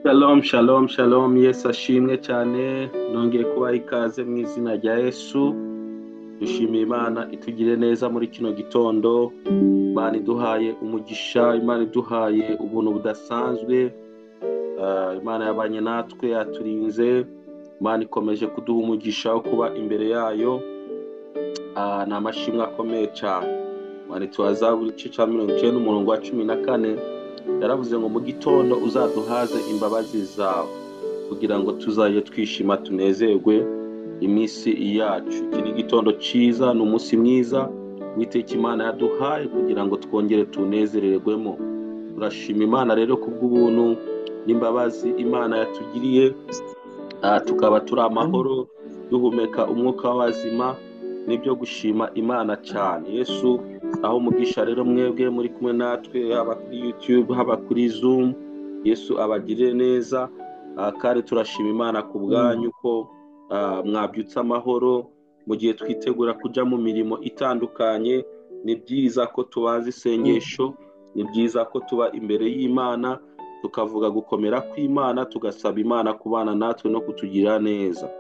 Shalom, shalom, shalom. Yesu ashimwe cyane. Nongeye kubaha ikaze mu izina rya Yesu. Dushimiye Imana itugire neza muri kino gitondo. Imana iduhaye umugisha, Imana iduhaye ubuntu budasanzwe. Imana yabanye natwe, yaturinze. Imana ikomeje kuduha umugisha wo kuba imbere yayo. Ni amashimwe akomeye cyane. Imana itubaza buri gice cya 90 umurongo wa 14. Yaravuze ngo mu gitondo uzaduhaze imbabazi zawe kugira ngo tuzaye twishima tunezerwe iminsi yacu. Iki ni igitondo cyiza, ni umunsi mwiza Uwiteka Imana yaduhaye kugira ngo twongere tunezererwemo. Turashima Imana rero kubw'ubuntu n'imbabazi Imana yatugiriye, tukaba turi amahoro duhumeka umwuka w'abazima. Nibyo gushima Imana cyane. Yesu aho umugisha rero mwebwe muri kumwe natwe, haba kuri YouTube haba kuri Zoom. Yesu abagirire neza, kandi turashima Imana ku bwanyu ko mwabyutse amahoro mu gihe twitegura kujya mu mirimo itandukanye. Ni byiza ko tubaza isengesho, ni byiza ko tuba imbere y'Imana tukavuga gukomera kw'Imana, tugasaba Imana kubana natwe no kutugira neza.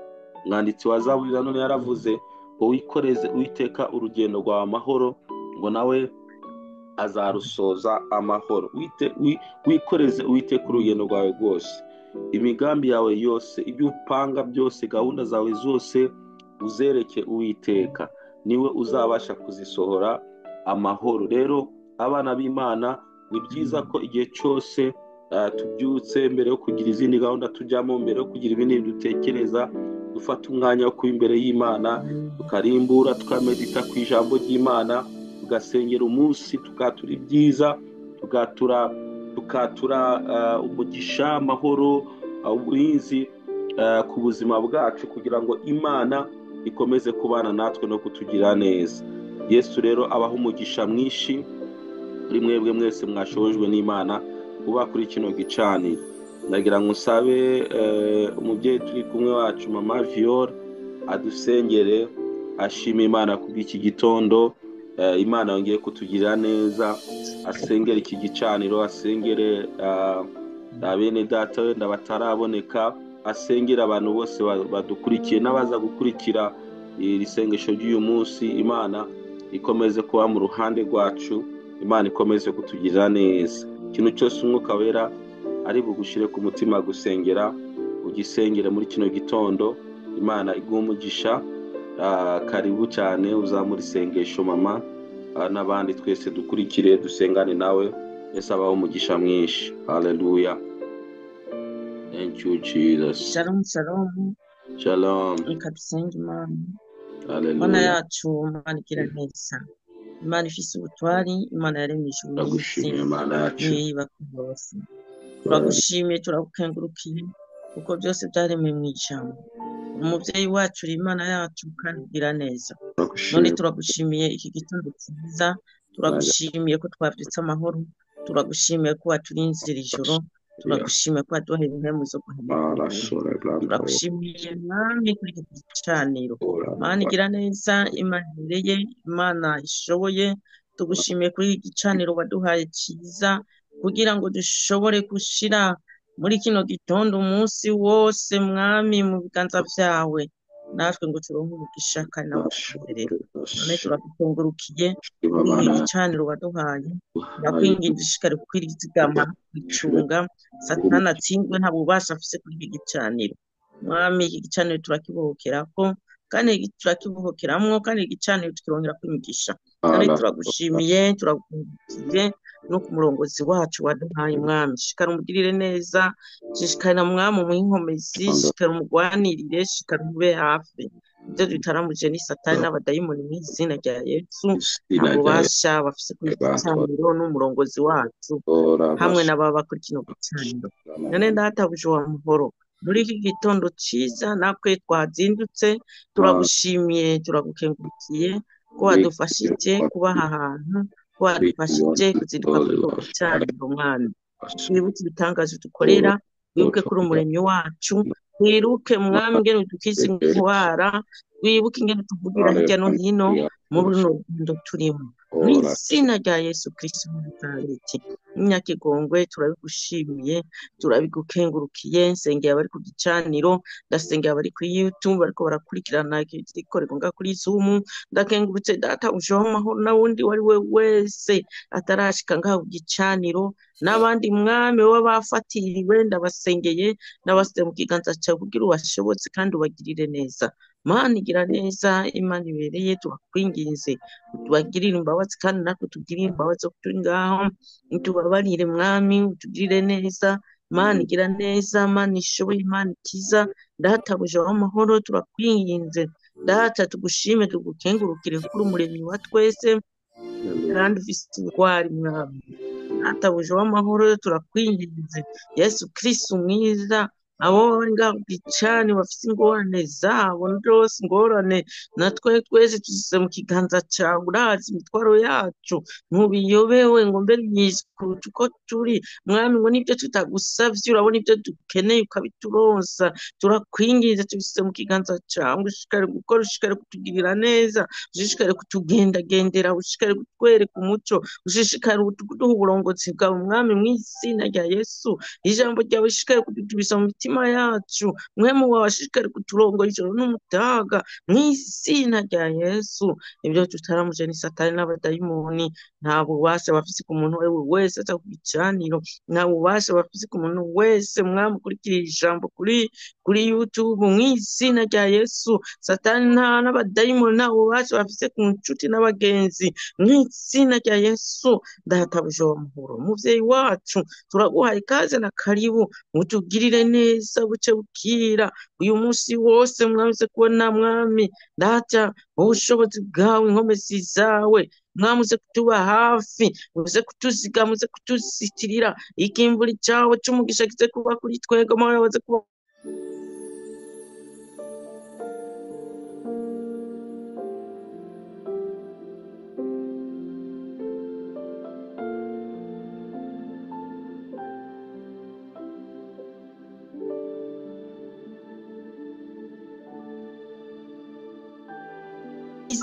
Mwanditsi wa Zaburi none yaravuze ngo wikoreze Uwiteka urugendo rwawe amahoro, ngo nawe azarusoza amahoro. Wikoreze Uwiteka urugendo rwawe rwose, imigambi yawe yose, ibyo upanga byose, gahunda zawe zose uzereke Uwiteka, niwe uzabasha kuzisohora amahoro. Rero abana b'Imana, ni byiza ko igihe cyose tubyutse, mbere yo kugira izindi gahunda tujyamo, mbere yo kugira ibindi dutekereza, dufata umwanya wo kuba imbere y'Imana, tukarimbura, tukamedita ku ijambo ry'Imana, tugasengera umunsi, tukatura ibyiza, tukatura umugisha, amahoro, uburinzi ku buzima bwacu, kugira ngo Imana ikomeze kubana natwe no kutugira neza. Yesu rero abaha umugisha mwinshi kuri mwebwe mwese mwashojwe n'Imana kuba kuri kino gicaniro. Ndagira ngo nsabe umubyeyi turi kumwe wacu Mama Viole adusengere, ashima Imana kubw'iki gitondo. Imana yongeye kutugira neza, asengere iki gicaniro, asengere bene data wenda bataraboneka, asengere abantu bose badukurikiye n'abaza gukurikira iri sengesho ry'uyu munsi. Imana ikomeze kuba mu ruhande rwacu, Imana ikomeze kutugira neza. Ikintu cyose Umwuka Wera ari bugushire ku mutima gusengera, ugisengere muri kino gitondo. Imana iguha umugisha. Karibu cyane uzamura isengesho mama, n'abandi twese dukurikire dusengane nawe. Yesu abaho umugisha mwinshi. Hallelujah. Thank you Jesus. Shalom, shalom. Shalom. Ikadusenge Imana. Imana Hallelujah. yacu, Imana igira neza. Imana ifise ubutwari, Imana yaremeshe uyu Turagushimiye Imana yacu. bose. Turagushimiye, turagukengurukiye kuko byose byaremwe mu ijambo. Umubyeyi wacu uri Imana yacu kandi ugira neza. None turagushimiye iki gitondo cyiza, turagushimiye ko twabyutse amahoro, turagushimiye ko waturinze iri joro, turagushimiye ko waduhaye impemu zo guhemura. Turagushimiye Mwami kuri iki gicaniro. Imana igira neza, Imana ibereye, Imana ishoboye. Tugushimiye kuri iki gicaniro waduhaye cyiza, kugira ngo dushobore gushira muri kino gitondo umunsi wose Mwami mu biganza byawe, natwe ngo turonke umugisha kandi n'abakuberera. None turagukengurukiye kuri iki gicaniro waduhaye, turakwinginze ushishikare kwirizigama, kwicunga, Satani atsindwe, nta bubasha afise kuri iki gicaniro. Mwami, iki gicaniro turakibohokerako kandi turakibohokeramwo, kandi igicaniro tukirongera kwimigisha. None turagushimiye, turagukengurukiye no ku murongozi wacu waduhaye Mwami. Shikara umugirire neza, shishikara Mwami umuhe inkomezi, shishikara umugwanirire, shishikara umube hafi. Ibyo bitaramuje ni Satani n'abadayimoni mu izina rya Yesu, nta bubasha bafise kuri iki gicaniro n'umurongozi wacu hamwe n'ababa kuri kino gicaniro. None ndatabuje wa muhoro muri iki gitondo cyiza, natwe twazindutse, turagushimiye, turagukengurukiye ko wadufashije kuba aha hantu, ko wadufashije kuzinduka kuri iki gicaniro Mwami. Twibuke ibitangazo dukorera, wibuke kuri umuremyi wacu, wibuke Mwami ingene udukiza indwara, wibuke ingene tuvugira hirya no hino muri runo rugendo turimo. mu izina rya Yesu Kristo wa Nazareti. Nyakigongwe turabigushimiye, turabigukengurukiye. Nsengera abari ku gicaniro, ndasengera abari kuri YouTube bariko barakurikirana igikorwa nga kuri Zoom. Ndakengurutse data uje w'amahoro na wundi wari we wese atarashika ngaho ku gicaniro, n'abandi mwami w'abafatiriwe ndabasengeye, ndabaseye mu kiganza cyawe kugira ubashobotse kandi ubagirire neza. Mana igira neza, Imana ibereye, turakwinginze utubagirire imbabazi kandi natwe tugirire imbabazi zo turi ngaho, utubabarire mwami, utugirire neza. Mana igira neza, Mana ishoboye, Imana ikiza, databuja w'amahoro turakwinginze. Data tugushime tugukengurukire kuri umuremyi wa twese kandi ufise ubutwari mwami. Databuja w'amahoro turakwinginze, Yesu Kristo mwiza, abo bari ngaho ku gicaniro bafise ingorane zabo ndose ingorane natwe twese tuzize mu kiganza cawe, urazi imitwaro yacu, ntubiyobewe ngo mbe yiskuruta uko turi mwami, ngo nibyo tutagusavye urabona ibyo dukeneye ukabituronsa. Turakwinginze tubisize mu kiganza cawe, ushishikare gukora, ushishikare kutugirira neza, ushishikare kutugendagendera, ushishikare kutwereka umuco, ushishikare kuduha uburongozi bwawe mwami, mu izina rya Yesu. Ijambo ryawe rishishikare kudutubisa mu mitima yacu, mwemu wawe ashishikare kuturongora ijoro n'umutaga, mu izina rya Yesu. Ibyo tutaramuje ni satani n'abadayimoni, nta bubasha bafise ku muntu wese aza ku gicaniro, nta bubasha bafise ku muntu wese mwami ukurikira ijambo kuri YouTube, mu izina rya Yesu. Satani n'abadayimoni nta bubasha bafise ku nshuti n'abagenzi, mu izina rya Yesu. Databuja w'amahoro, muvyeyi wacu, turaguhaye ikaze na karibu, utugirire neza buce bukira uyu munsi wose mwami, uze kubona mwami data ubushobozi bwawe, inkomezi zawe mwami, uze kutuba hafi, uze kutuzigama, uze kutuzitirira, ikimvuri cyawe c'umugisha kize kuba kuri twebwe, mwami waze kuba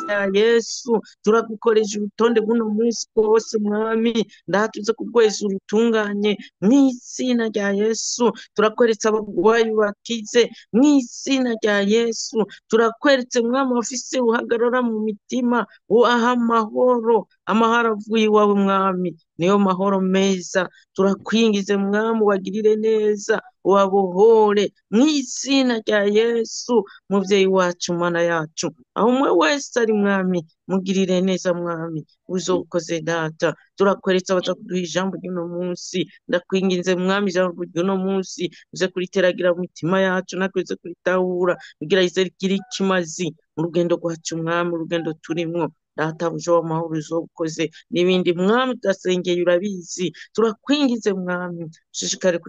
ya Yesu. Turagukoresha urutonde bw'uno munsi wose mwami, ndatuze kugweza urutunganye mu izina rya Yesu. Turakweretse abagwayi bakize mu izina rya Yesu. Turakweretse mwami wafise uhagarara mu mitima, uaha amahoro, amahoro avuye iwawe mwami, niyo mahoro meza. Turakwingize mwami ubagirire neza, ubabohore mu izina rya Yesu. Muvyeyi wacu, Mana yacu, aho umwe wese ari mwami, mugirire neza mwami, uzokoze data. Turakweretse abaza kuduha ijambo ry'uno munsi, ndakwinginze mwami ijambo ry'uno munsi uze kuriteragira mu mitima yacu, natwe uze kuritahura kugira rize rigire ikimazi mu rugendo rwacu mwami, urugendo turimwo. Databuja w'amahoro uzokoze n'ibindi mwami tudasengeye urabizi. Turakwingize mwami, ushishikare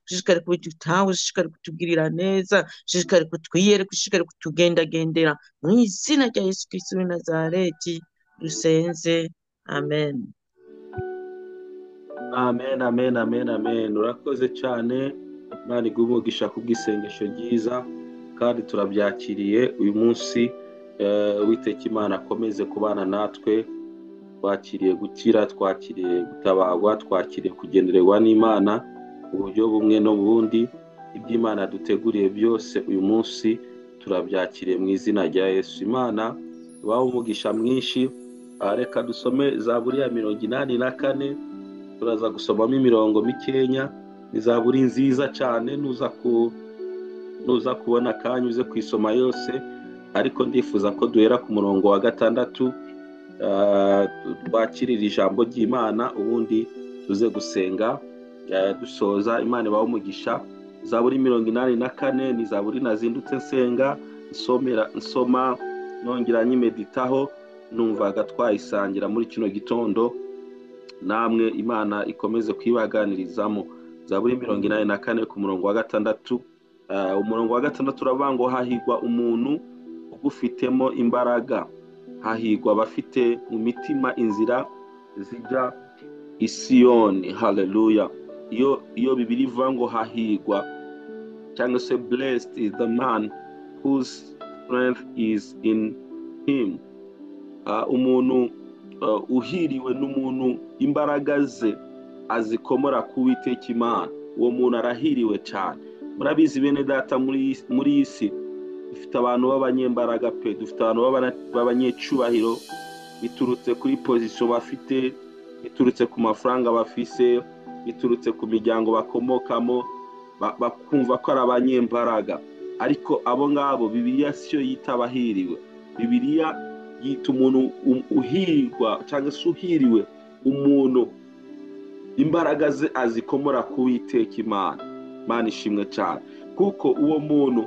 ushishikare kubidutaho, ushishikare kutugirira neza, ushishikare kutwiyereka, ushishikare kutugendagendera, mu izina rya Yesu Kristo w'i Nazareti dusenze, amen. Amen, amen, amen, amen. Urakoze cyane, Imana iguhe umugisha kubw'isengesho ryiza kandi turabyakiriye uyu munsi. Uwiteka Imana akomeze kubana natwe, twakiriye gukira, twakiriye gutabarwa, twakiriye kugendererwa n'Imana uburyo bumwe no bundi. Iby'Imana duteguriye byose uyu munsi turabyakiriye mu izina rya Yesu. Imana ibahe umugisha mwinshi. Reka dusome Zaburi ya 84, turaza gusomamo imirongo mikenya. Ni Zaburi nziza cyane, nuza kubona akanya uze kwisoma yose, ariko ndifuza ko duhera ku murongo wa 6 twakirira ijambo ry'Imana, ubundi tuze gusenga dusoza. Imana ibahe umugisha. Zaburi 84 ni Zaburi nazindutse nsenga nsoma nongera nyimeditaho, numvaga twayisangira muri kino gitondo, namwe Imana ikomeze kwibaganirizamo. Zaburi 84 ku murongo wa 6. Umurongo wa 6 uravuga ngo hahigwa umuntu ugufitemo imbaraga, hahigwa abafite mu mitima inzira zijya i Siyoni. Haleluya. Iyo Bibiri ivuga ngo hahigwa cyangwa se blessed is the man whose strength is in him, umuntu uhiriwe n'umuntu imbaraga ze azikomora ku Uwiteka Imana, uwo muntu arahiriwe cyane. Murabizi bene data, muri iyi si dufite abantu b'abanyembaraga pe, dufite abantu b'abanyecubahiro, biturutse kuri pozisiyo bafite, biturutse ku mafaranga bafise, biturutse ku miryango bakomokamo, bakumva ko ari abanyembaraga. Ariko abo ngabo Bibiliya siyo yita abahiriwe. Bibiliya yita umuntu uhirwa cyangwa se uhiriwe umuntu imbaraga ze azikomora ku Uwiteka Imana. Imana ishimwe cyane, kuko uwo muntu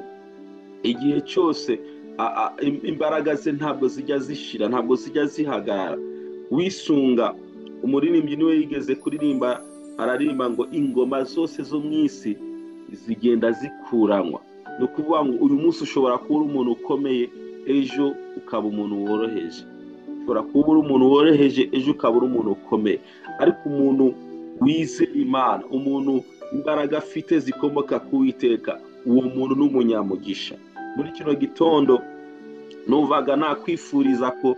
igihe cyose imbaraga ze ntabwo zijya zishira, ntabwo zijya zihagarara. Wisunga umuririmbyi niwe yigeze kuririmba, ararimba ngo ingoma zose zo mu isi zigenda zikuranwa. Ni ukuvuga ngo uyu munsi ushobora kuba umuntu ukomeye, ejo ukaba umuntu woroheje. Ushobora kuba umuntu woroheje, ejo ukaba umuntu ukomeye. Ariko umuntu wize Imana, umuntu imbaraga afite zikomoka ku Uwiteka, uwo muntu n'umunyamugisha. Muri kino gitondo numvaga nakwifuriza ko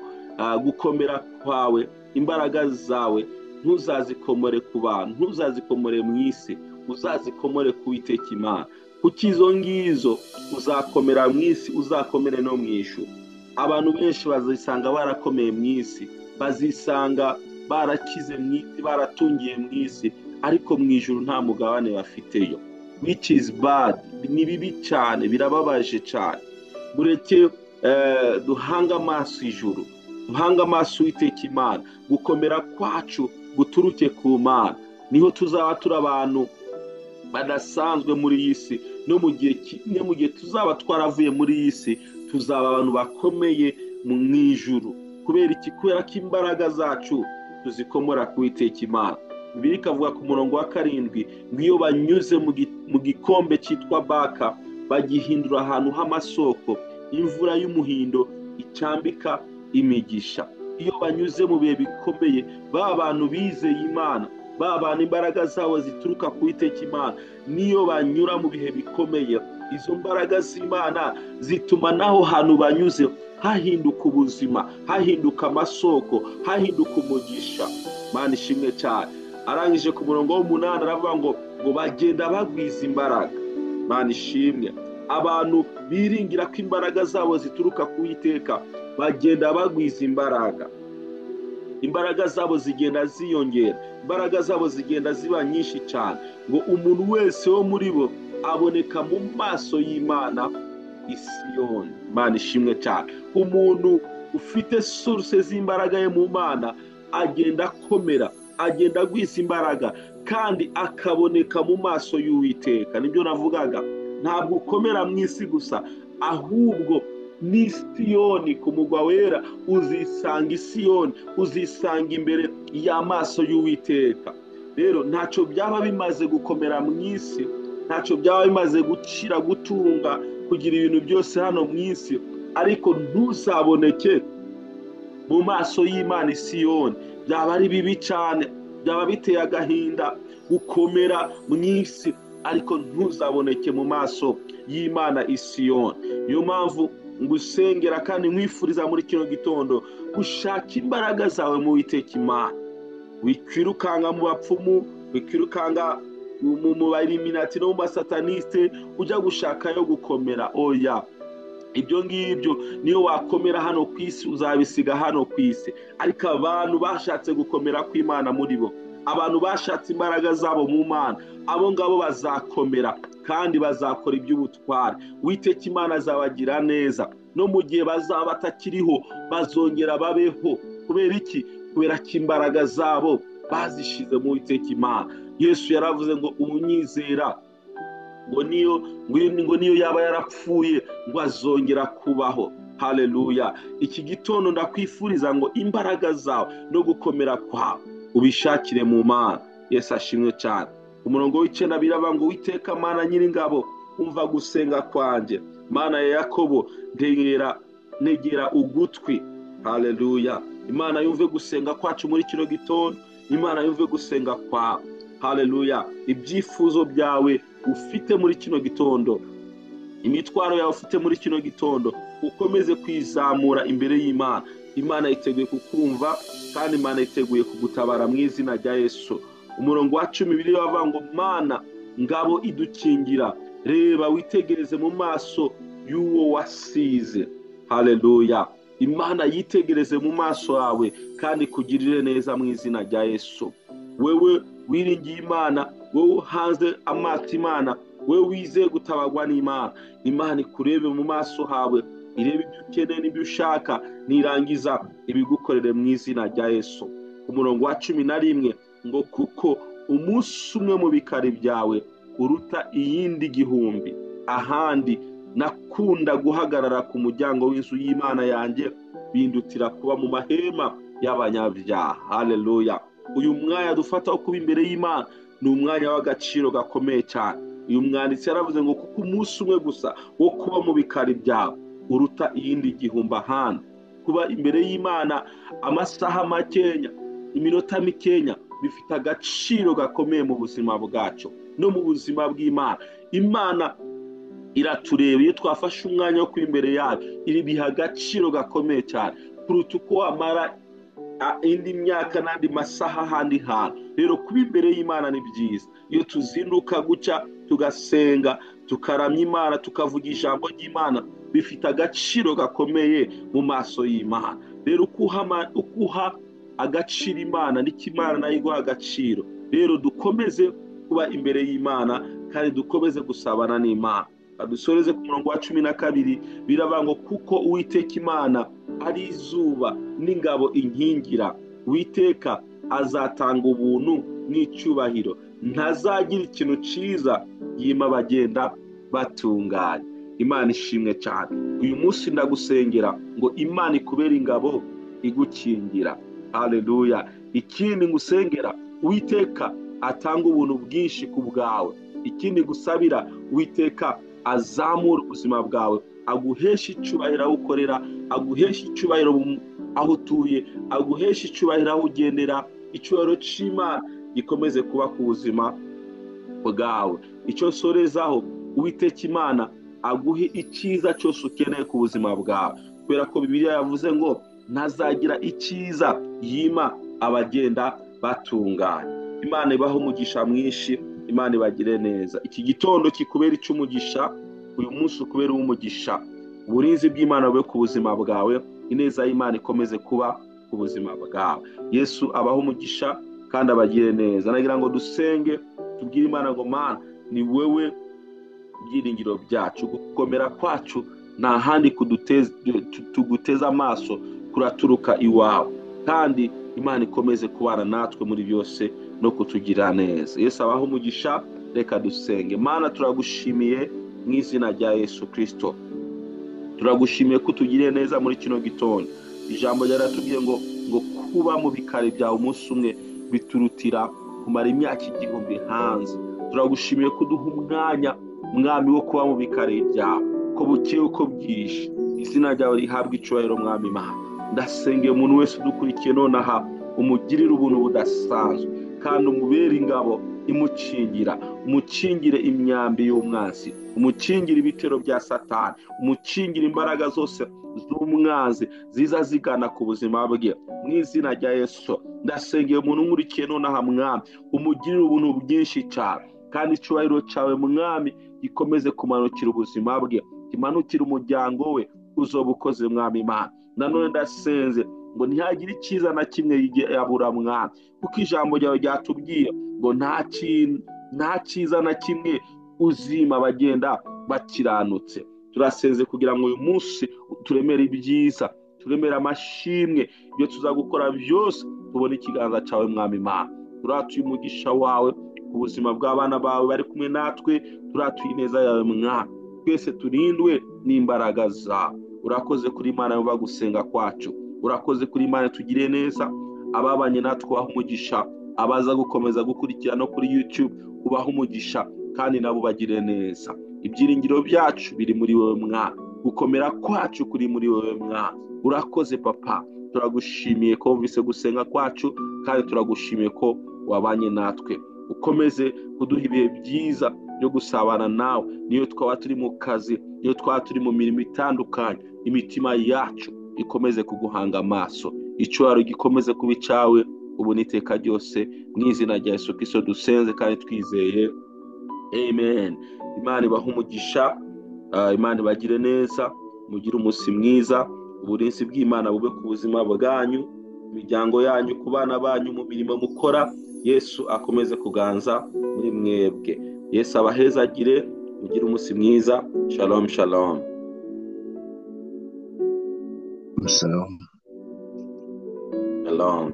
gukomera kwawe, imbaraga zawe ntuzazikomore ku bantu, ntuzazikomore mu isi, uzazikomore ku Uwiteka Imana. Kuko izo ngizo uzakomera mu isi, uzakomere no mu ijuru. Abantu benshi bazisanga barakomeye mu isi, bazisanga barakize mu isi, baratungiye mu isi, ariko mu ijuru nta mugabane bafiteyo, which is bad. Ni bibi cyane, birababaje cyane. Mureke duhanga amaso ijuru, duhanga amaso Uwiteka Imana. Gukomera kwacu guturuke ku Mana, niho tuzaba turi abantu badasanzwe muri iyi si. No mu gihe tuzaba twaravuye muri iyi si, tuzaba abantu bakomeye mu ijuru. Kubera iki? Kubera ko imbaraga zacu tuzikomora ku Uwiteka Imana. Bibiliya ikavuga ku murongo wa 7 ngo iyo banyuze mu gikombe cyitwa Baka, bagihindura ahantu h'amasoko, imvura y'umuhindo icambika imigisha. Iyo banyuze mu bihe bikomeye, ba bantu bizeye Imana, ba bantu imbaraga zabo zituruka ku Uwiteka Imana, niyo banyura mu bihe bikomeye, izo mbaraga z'Imana zituma naho hantu banyuze hahinduka ubuzima, hahinduka amasoko, hahinduka umugisha. Imana ishimwe cyane. Arangije ku murongo w'8 aravuga ngo bagenda bagwiza imbaraga. Imana ishimwe. Abantu biringira ko imbaraga zabo zituruka ku Uwiteka bagenda bagwiza imbaraga. Imbaraga zabo zigenda ziyongera, imbaraga zabo zigenda ziba nyinshi cyane, ngo umuntu wese wo muri bo aboneka mu maso y'Imana i Siyoni. Imana ishimwe cyane. Umuntu ufite source z'imbaraga ye mu Mana agenda akomera, agenda agwiza imbaraga, kandi akaboneka mu maso y'Uwiteka. Nibyo navugaga, ntabwo ukomera mu isi gusa, ahubwo ni Siyoni ku mugwa wera. Uzisanga i Siyoni, uzisanga imbere y'amaso y'Uwiteka. Rero ntacyo byaba bimaze gukomera mu isi, ntacyo byaba bimaze gucira, gutunga, kugira ibintu byose hano mu isi, ariko ntuzaboneke mu maso y'Imana i Siyoni. Byaba ari bibi cyane, byaba biteye agahinda gukomera mu isi ariko ntuzaboneke mu maso y'Imana i Siyoni. Niyo mpamvu ngusengera kandi nkwifuriza muri kino gitondo gushaka imbaraga zawe mu Uwiteka Imana. Wikirukanga mu bapfumu, wikirukanga mu bariminati no mu basataniste ujya gushakayo gukomera. Oya, ibyo ngibyo niyo wakomera hano ku isi uzabisiga hano ku isi. Ariko abantu bashatse gukomera kw'Imana muri bo, abantu bashatse imbaraga zabo mu Mana, abo ngabo bazakomera kandi bazakora iby'ubutware. Uwiteka Imana azabagira neza, no mu gihe bazaba batakiriho bazongera babeho. Kubera iki? Kubera ko imbaraga zabo bazishize mu Uwiteka Imana. Yesu yaravuze ngo unyizera ngo niyo yaba yarapfuye ngo azongera kubaho. Haleluya. Iki gitondo ndakwifuriza ngo imbaraga zawe no gukomera kwawe ubishakire mu Mana. Yesu ashimwe cyane. Umurongo w'9 biravuga ngo Uwiteka Mana Nyiringabo, umva gusenga kwanjye. Mana ya Yakobo, negera ugutwi. Haleluya. Imana yumve gusenga kwacu muri kino gitondo, Imana yumve gusenga kwawe. Haleluya. Ibyifuzo byawe ufite muri kino gitondo, imitwaro yawe ufite muri kino gitondo, ukomeze kwizamura imbere y'Imana. Imana yiteguye kukumva kandi Imana yiteguye kugutabara mu izina rya Yesu. Umurongo wa 10 Bibiliya bavuga ngo Mana ngabo idukingira, reba witegereze mu maso y'uwo wasize. Haleluya. Imana yitegereze mu maso yawe kandi kugirire neza mu izina rya Yesu. Wewe wiringiye Imana, wewe hanze amaso Imana, wewe wizeye gutabagwa n'Imana, Imana ikurebe mu maso hawe, irebe ibyo ukeneye n'ibyo ushaka, nirangiza ibigukorere mu izina rya Yesu. Ku murongo wa 11 ngo kuko umunsi umwe mu bikari byawe uruta iyindi gihumbi. Ahandi nakunda guhagarara ku muryango w'inzu y'Imana yanjye, bindutira kuba mu mahema y'abanyabyaha. Haleluya. Uyu mwanya dufata kuba imbere y'Imana ni umwanya w'agaciro gakomeye cyane. Uyu mwanditsi yaravuze ngo kuko umunsi umwe gusa wo kuba mu bikari byawe uruta iyindi gihumbi. Ahandi kuba imbere y'Imana amasaha makenya, iminota mikenya, bifite agaciro gakomeye mu buzima bwacu no mu buzima bw'Imana. Imana iratureba iyo twafashe umwanya wo kuba imbere yayo, iri biha agaciro gakomeye cyane kuruta uko wamara indi myaka n'andi masaha ahandi hantu. Rero kuba imbere y'Imana ni byiza. Iyo tuzinduka guca tugasenga, tukaramya Imana, tukavuga ijambo ry'Imana, bifite agaciro gakomeye mu maso y'Imana. Rero ukuha agaciro Imana n'ikimana nayo iguha agaciro. Rero dukomeze kuba imbere y'Imana kandi dukomeze gusabana n'Imana. Dusoreze ku murongo wa 12 biravuga ngo kuko Uwiteka Imana ari izuba n'ingabo inkingira, Uwiteka azatanga ubuntu n'icyubahiro, ntazagira ikintu ciza yima bagenda batunganye. Imana ishimwe cyane. Uyu munsi ndagusengera ngo Imana ikubere ingabo igukingira. Haleluya. Ikindi ngusengera Uwiteka atanga ubuntu bwinshi ku bwawe. Ikindi gusabira Uwiteka azamura ubuzima bwawe, aguhesha icyubahiro aho ukorera, aguhesha icyubahiro aho utuye, aguhesha icyubahiro aho ugendera. Icyubahiro cy'Imana gikomeze kuba ku buzima bwawe. Icyo sorezaho, Uwiteka Imana aguhe icyiza cyose ukeneye ku buzima bwawe, kubera ko Bibiliya yavuze ngo ntazagira icyiza yima abagenda batunganye. Imana ibaho umugisha mwinshi, Imana ibagire neza. Iki gitondo kikubera icy'umugisha, uyu munsi ukubera umugisha. Uburinzi bw'Imana bube ku buzima bwawe, ineza y'Imana ikomeze kuba ku buzima bwawe. Yesu abaho umugisha kandi abagire neza. Nagira ngo dusenge tubwire Imana ngo Mana ni wewe byiringiro byacu, gukomera kwacu nta handi tuguteza amaso kuraturuka iwawe, kandi Imana ikomeze kubana natwe muri byose no kutugira neza. Yesu abaho umugisha. Reka dusenge. Mana turagushimiye mu izina rya Yesu Kristo, turagushimiye ko utugiriye neza muri kino gitondo. Ijambo ryaratubwiye ngo kuba mu bikari byawe umunsi umwe biturutira kumara imyaka 1000 hanze. Turagushimiye ko duha umwanya mwami wo kuba mu bikari byawe, ko bukeye uko bwije. Izina ryawe rihabwa icyubahiro mwami Imana. Ndasengeye umuntu wese udukurikiye nonaha, umugirire ubuntu budasanzwe kandi umubere ingabo imukingira, umukingire imyambi y'umwanzi, umukingire ibitero bya Satani, umukingire imbaraga zose z'umwanzi ziza zigana ku buzima bwe mu izina rya Yesu. Ndasengeye umuntu nkurikiye nonaha mwami, umugirire ubuntu bwinshi cyane kandi icyubahiro cyawe mwami gikomeze kumanukira ubuzima bwe, kimanukira umuryango we, uzoba ukoze mwami Imana. Nanone ndasenze ngo ntihagire icyiza na kimwe yabura mwami, kuko ijambo ryawe ryatubwiye ngo nta cyiza na kimwe uzima bagenda bakiranutse. Turasenze kugira ngo uyu munsi turemere ibyiza, turemere amashimwe, ibyo tuzagukora byose tubone ikiganza cyawe mwami Imana. Turatuye umugisha wawe ku buzima bw'abana bawe bari kumwe natwe, turatuye ineza yawe mwami. Twese turindwe n'imbaraga zawe. Urakoze kuri Imana yo bagusenga kwacu, urakoze kuri Imana tugiriye neza. Ababanye natwe ubaha umugisha, abaza gukomeza gukurikira no kuri YouTube ubaha umugisha kandi nabo bagire neza. Ibyiringiro byacu biri muri wowe mwami, gukomera kwacu kuri muri wowe mwami. Urakoze papa, turagushimiye ko wumvise gusenga kwacu kandi turagushimiye ko wabanye natwe. Ukomeze kuduha ibihe byiza byo gusabana nawe, niyo twaba turi mu kazi, niyo twaba turi mu mirimo itandukanye. Imitima yacu ikomeze kuguhanga amaso, icyubahiro gikomeze kuba icyawe ubu n'iteka ryose, mu izina rya Yesu Kristo dusenze kandi twizeye, amen. Imana ibahe umugisha, Imana ibagire neza, mugire umunsi mwiza, uburinzi bw'Imana bube ku buzima bwanyu, imiryango yanyu, ku bana banyu, mu mirimo mukora. Yesu akomeze kuganza muri mwebwe. Yesu abahezagire, mugire umunsi mwiza. Shalom shalom. Shalom. Shalom.